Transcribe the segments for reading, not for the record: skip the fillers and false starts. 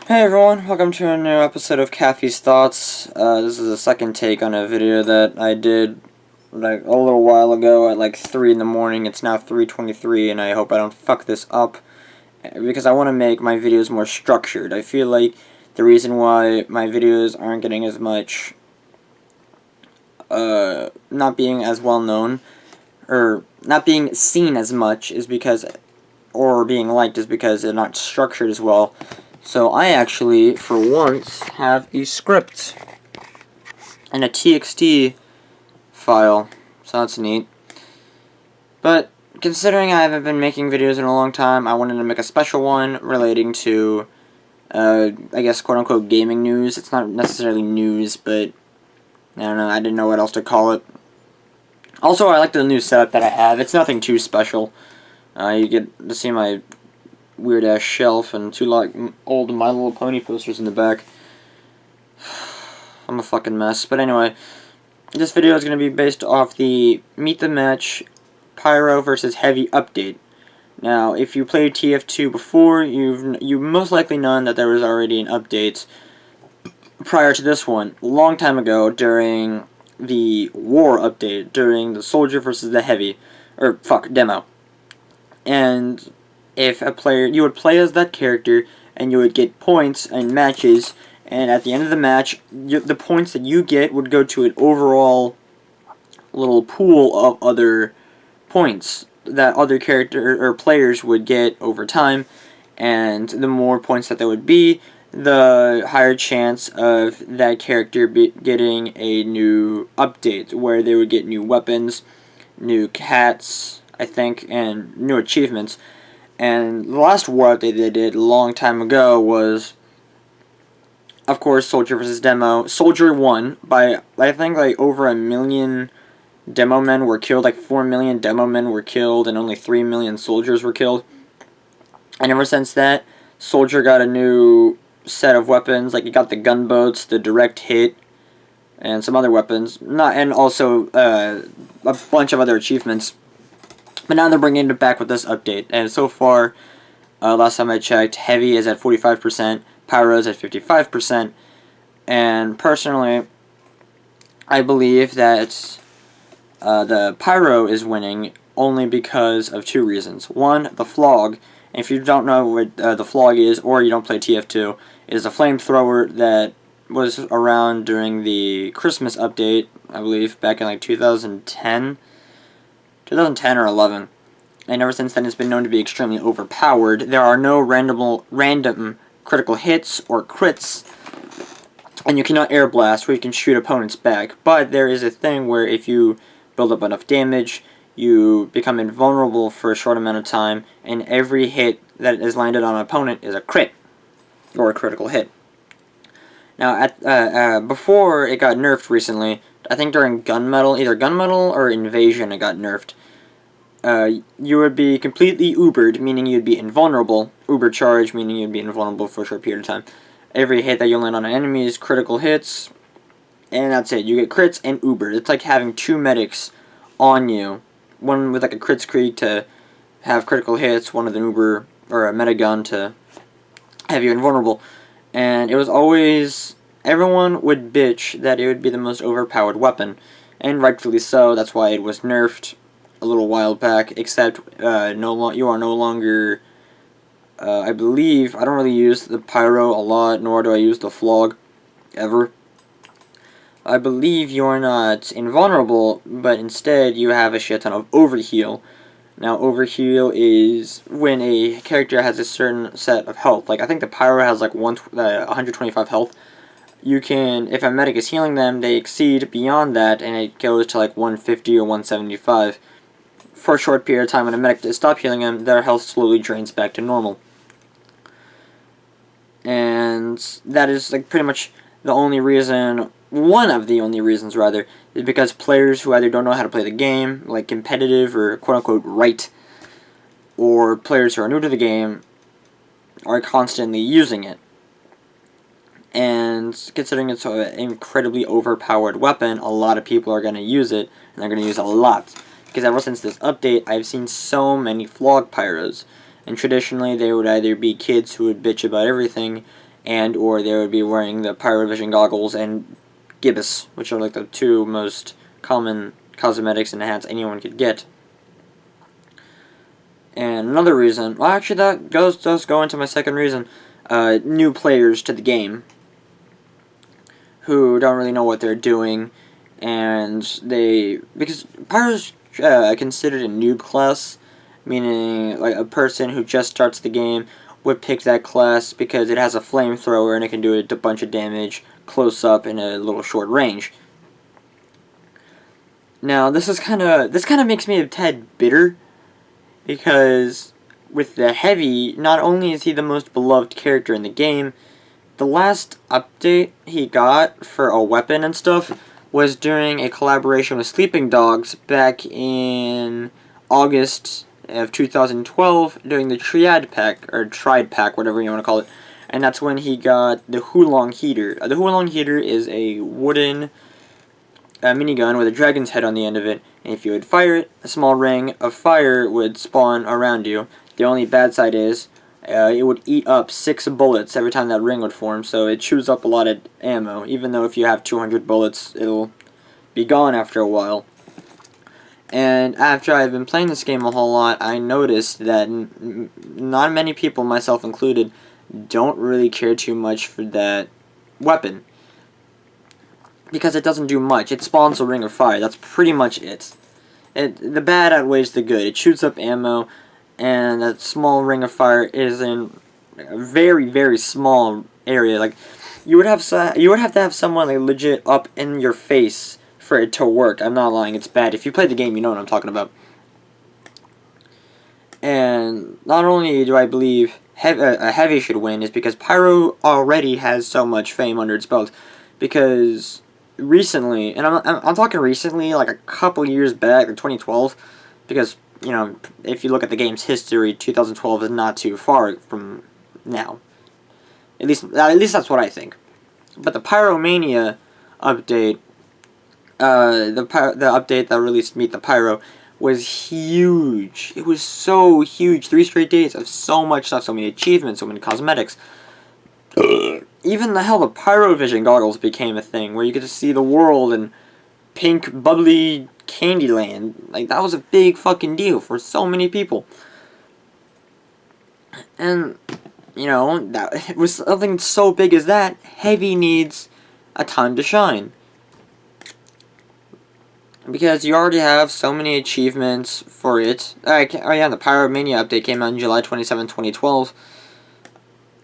Hey everyone, welcome to a new episode of Caffy's Thoughts. This is the second take on a video that I did like a little while ago at like 3 in the morning. It's now 3:23 and I hope I don't fuck this up because I want to make my videos more structured. I feel like the reason why my videos aren't getting as much, not being as well known, or not being seen as much is because, or being liked is because they're not structured as well. So I actually, for once, have a script and a TXT file, so that's neat. But considering I haven't been making videos in a long time, I wanted to make a special one relating to, I guess, quote-unquote gaming news. It's not necessarily news, but I don't know, I didn't know what else to call it. Also, I like the new setup that I have. It's nothing too special. You get to see my weird ass shelf and two like old My Little Pony posters in the back. I'm a fucking mess. But anyway, this video is going to be based off the Meet the Match Pyro versus Heavy update. Now, if you played TF2 before, you've most likely known that there was already an update prior to this one, a long time ago during the War update, during the Soldier versus the Heavy, or fuck, demo. And if a player, you would play as that character, and you would get points and matches, and at the end of the match, the points that you get would go to an overall little pool of other points that other character or players would get over time, and the more points that there would be, the higher chance of that character getting a new update, where they would get new weapons, new cats, I think, and new achievements. And the last war update they did a long time ago was, of course, Soldier vs. Demo. Soldier won by, I think, like over 1 million demo men were killed. Like 4 million demo men were killed, and only 3 million soldiers were killed. And ever since that, Soldier got a new set of weapons. Like, he got the gunboats, the direct hit, and some other weapons. And also a bunch of other achievements. But now they're bringing it back with this update, and so far, last time I checked, Heavy is at 45%, Pyro is at 55%, and personally, I believe that the Pyro is winning only because of two reasons. One, the Flog, and if you don't know what the Flog is, or you don't play TF2, is a flamethrower that was around during the Christmas update, I believe, back in like 2010 or 11, and ever since then it's been known to be extremely overpowered. There are no random critical hits or crits, and you cannot air blast where you can shoot opponents back, but there is a thing where if you build up enough damage, you become invulnerable for a short amount of time, and every hit that is landed on an opponent is a crit, or a critical hit. Now, before it got nerfed recently, I think during Gunmetal, either Gunmetal or Invasion, it got nerfed. You would be completely Ubered, meaning you'd be invulnerable. Uber Charge, meaning you'd be invulnerable for a short period of time. Every hit that you land on an enemy is critical hits, and that's it. You get crits and Uber. It's like having two medics on you. One with like a crit streak to have critical hits, one with an Uber or a meta gun to have you invulnerable. And it was always, everyone would bitch that it would be the most overpowered weapon, and rightfully so. That's why it was nerfed a little while back, except you are no longer, I believe, I don't really use the Pyro a lot, nor do I use the Flog ever. I believe you are not invulnerable, but instead you have a shit ton of overheal. Now, overheal is when a character has a certain set of health. Like, I think the Pyro has like 125 health. You can, if a medic is healing them, they exceed beyond that, and it goes to like 150 or 175. For a short period of time, when a medic does stop healing them, their health slowly drains back to normal. And that is like pretty much the only reason, one of the only reasons rather, is because players who either don't know how to play the game, like competitive or quote-unquote right, or players who are new to the game, are constantly using it. And considering it's an incredibly overpowered weapon, a lot of people are going to use it, and they're going to use it a lot. Because ever since this update, I've seen so many Flog Pyros. And traditionally, they would either be kids who would bitch about everything, and or they would be wearing the Pyro Vision goggles and gibbous, which are like the two most common cosmetics and hats anyone could get. And another reason, well, actually that does go into my second reason, new players to the game who don't really know what they're doing, and because Pyro's considered a noob class, meaning like a person who just starts the game would pick that class because it has a flamethrower and it can do a bunch of damage close up in a little short range. Now this kind of makes me a tad bitter, because with the Heavy, not only is he the most beloved character in the game, the last update he got for a weapon and stuff was during a collaboration with Sleeping Dogs back in August of 2012 during the Triad Pack, or Triad Pack, whatever you want to call it. And that's when he got the Hulong Heater. The Hulong Heater is a wooden minigun with a dragon's head on the end of it, and if you would fire it, a small ring of fire would spawn around you. The only bad side is it would eat up 6 bullets every time that ring would form, so it chews up a lot of ammo. Even though if you have 200 bullets, it'll be gone after a while. And after I've been playing this game a whole lot, I noticed that not many people, myself included, don't really care too much for that weapon, because it doesn't do much. It spawns a ring of fire. That's pretty much it. The bad outweighs the good. It shoots up ammo, and that small ring of fire is in a very, very small area. Like, you would have to have someone like legit up in your face for it to work. I'm not lying. It's bad. If you play the game, you know what I'm talking about. And not only do I believe a Heavy should win, is because Pyro already has so much fame under its belt. Because recently, and I'm talking recently, like a couple years back, like 2012, because, you know, if you look at the game's history, 2012 is not too far from now. At least that's what I think. But the Pyromania update, the update that released Meet the Pyro, was huge. It was so huge. 3 straight days of so much stuff, so many achievements, so many cosmetics. Even the Pyro Vision goggles became a thing, where you get to see the world in pink, bubbly Candyland. Like, that was a big fucking deal for so many people. And, you know, that it was something so big as that, Heavy needs a time to shine. Because you already have so many achievements for it. Oh yeah, the Pyromania update came out on July 27, 2012,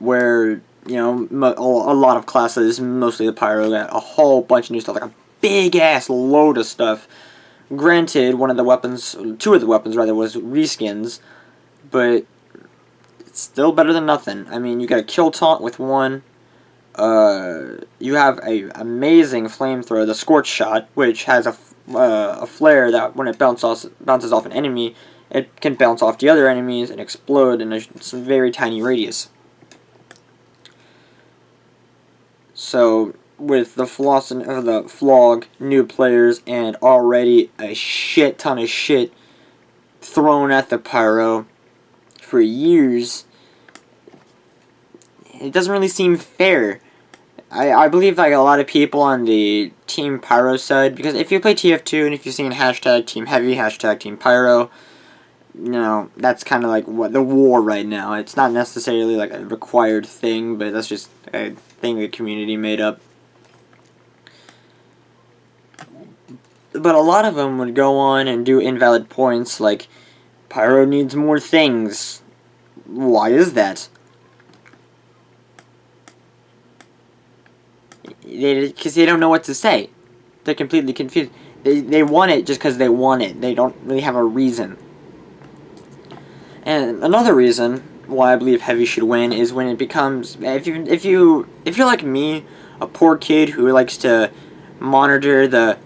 where, you know, a lot of classes, mostly the Pyro, got a whole bunch of new stuff, like a big-ass load of stuff. Granted, two of the weapons, rather, was reskins, but it's still better than nothing. I mean, you got a kill taunt with one. You have a amazing flamethrower, the Scorch Shot, which has a flare that when it bounces off an enemy, it can bounce off the other enemies and explode in a very tiny radius. So, with the Flog, new players, and already a shit ton of shit thrown at the Pyro for years, it doesn't really seem fair. I believe like a lot of people on the Team Pyro side, because if you play TF2 and if you've seen hashtag Team Heavy, hashtag Team Pyro, you know, that's kind of like what the war right now. It's not necessarily like a required thing, but that's just a thing the community made up. But a lot of them would go on and do invalid points like, Pyro needs more things. Why is that? Because they don't know what to say. They're completely confused. They want it just because they want it. They don't really have a reason. And another reason why I believe Heavy should win is when it becomes, if you're like me, a poor kid who likes to monitor the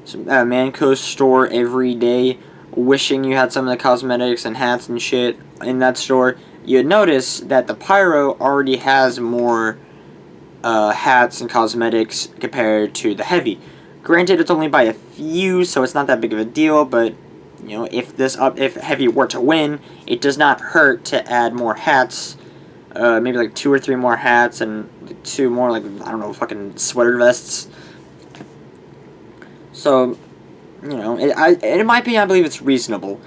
Manco store every day, wishing you had some of the cosmetics and hats and shit in that store, you'd notice that the Pyro already has more hats and cosmetics compared to the Heavy. Granted, it's only by a few, so it's not that big of a deal, but you know, if Heavy were to win, it does not hurt to add more hats maybe like 2 or 3 more hats and 2 more, like, I don't know, fucking sweater vests. So, you know, in my opinion, I believe it's reasonable.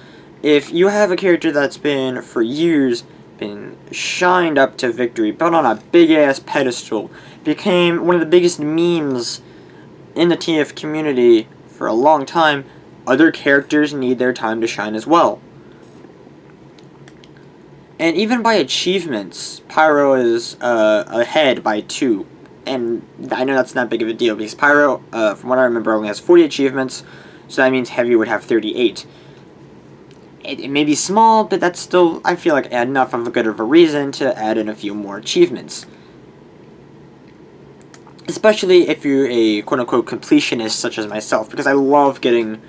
If you have a character that's been, for years, been shined up to victory, put on a big-ass pedestal, became one of the biggest memes in the TF community for a long time, other characters need their time to shine as well. And even by achievements, Pyro is ahead by 2. And I know that's not big of a deal, because Pyro, from what I remember, only has 40 achievements, so that means Heavy would have 38. It may be small, but that's still, I feel like, enough of a good of a reason to add in a few more achievements. Especially if you're a quote-unquote completionist such as myself, because I love getting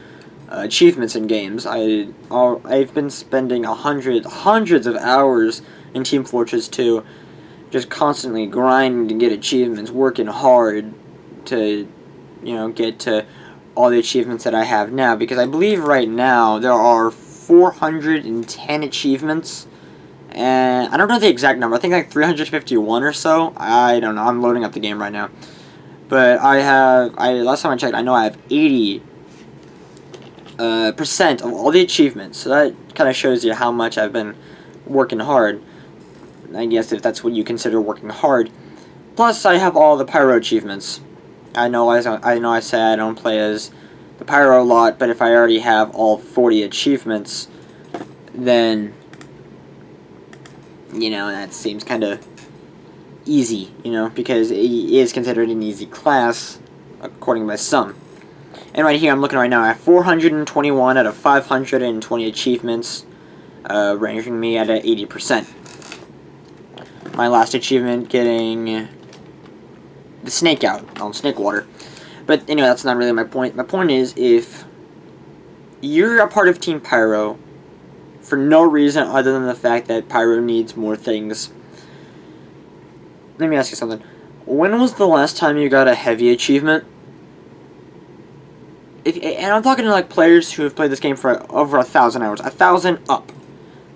achievements in games. I've been spending hundreds of hours in Team Fortress 2, just constantly grinding to get achievements, working hard to, you know, get to all the achievements that I have now, because I believe right now there are 410 achievements, and I don't know the exact number. I think like 351 or so. I don't know. I'm loading up the game right now. But last time I checked, I know I have 80% of all the achievements. So that kind of shows you how much I've been working hard. I guess if that's what you consider working hard. Plus, I have all the Pyro achievements. I know I say I don't play as the Pyro a lot, but if I already have all 40 achievements, then, you know, that seems kind of easy, you know, because he is considered an easy class, according to some. And right here, I'm looking right now, I have 421 out of 520 achievements, ranging me at 80%. My last achievement getting the snake out, on snake water. But anyway, that's not really my point. My point is, if you're a part of Team Pyro for no reason other than the fact that Pyro needs more things, let me ask you something. When was the last time you got a heavy achievement? And I'm talking to like players who have played this game for over 1,000 hours. 1,000 up.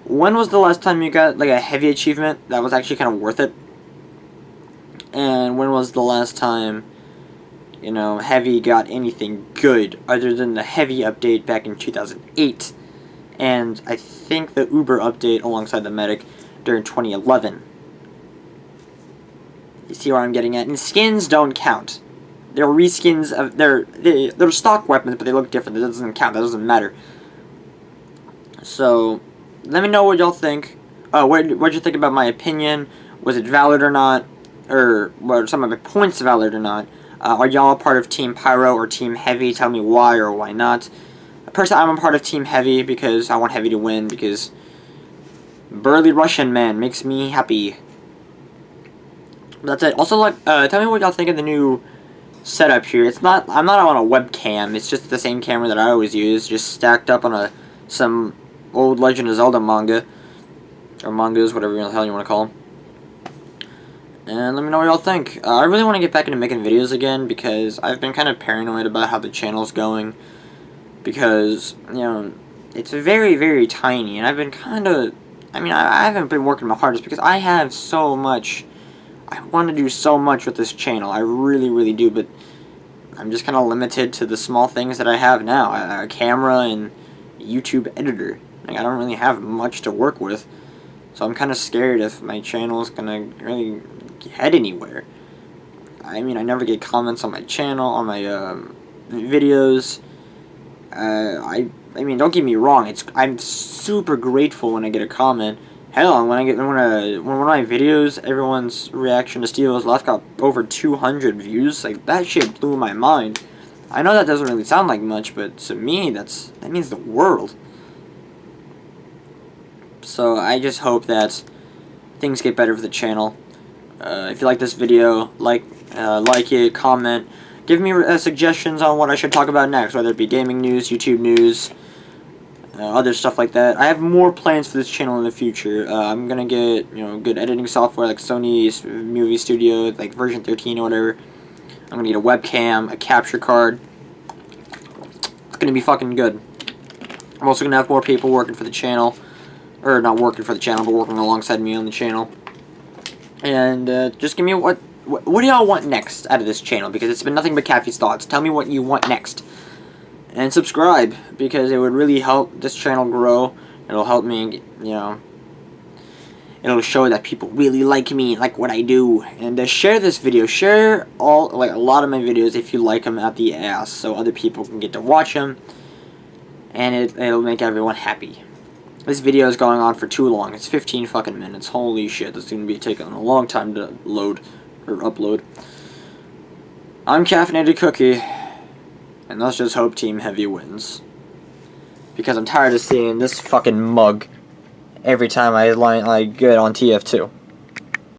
When was the last time you got like a heavy achievement that was actually kind of worth it? And when was the last time, you know, Heavy got anything good other than the Heavy update back in 2008? And I think the Uber update alongside the Medic during 2011. You see where I'm getting at? And skins don't count. They're reskins of they're stock weapons, but they look different. That doesn't count. That doesn't matter. So, let me know what y'all think. What'd you think about my opinion? Was it valid or not? Or were some of my points valid or not? Are y'all a part of Team Pyro or Team Heavy? Tell me why or why not. Personally, I'm a part of Team Heavy because I want Heavy to win, because burly Russian man makes me happy. That's it. Also, like, tell me what y'all think of the new setup here. I'm not on a webcam. It's just the same camera that I always use, just stacked up on some old Legend of Zelda manga, or mangas, whatever the hell you want to call them. And let me know what y'all think. I really want to get back into making videos again, because I've been kind of paranoid about how the channel's going, because, you know, it's very, very tiny, and I've been kind of, I mean, I haven't been working my hardest, because I have so much, I want to do so much with this channel, I really, really do, but I'm just kind of limited to the small things that I have now, a camera and YouTube editor. Like, I don't really have much to work with, so I'm kind of scared if my channel is gonna really head anywhere. I mean, I never get comments on my channel, on my videos. I mean, don't get me wrong. I'm super grateful when I get a comment. Hell, when one of my videos, everyone's reaction to Steel's Left got over 200 views. Like, that shit blew my mind. I know that doesn't really sound like much, but to me, that means the world. So I just hope that things get better for the channel. If you like this video, like it, comment, give me suggestions on what I should talk about next, whether it be gaming news, YouTube news, other stuff like that. I have more plans for this channel in the future. I'm gonna get, you know, good editing software like Sony's Movie Studio, like version 13 or whatever. I'm gonna get a webcam, a capture card. It's gonna be fucking good. I'm also gonna have more people working for the channel. Or not working for the channel, but working alongside me on the channel. And just give me what do y'all want next out of this channel, because it's been nothing but Caffy's thoughts. Tell me what you want next. And subscribe, because it would really help this channel grow. It'll help me, you know, it'll show that people really like me, like what I do. And share this video. Share a lot of my videos if you like them at the ass, so other people can get to watch them. And it'll make everyone happy. This video is going on for too long. It's 15 fucking minutes. Holy shit, this is going to be taking a long time to load or upload. I'm Caffeinated Cookie, and let's just hope Team Heavy wins. Because I'm tired of seeing this fucking mug every time I get on TF2.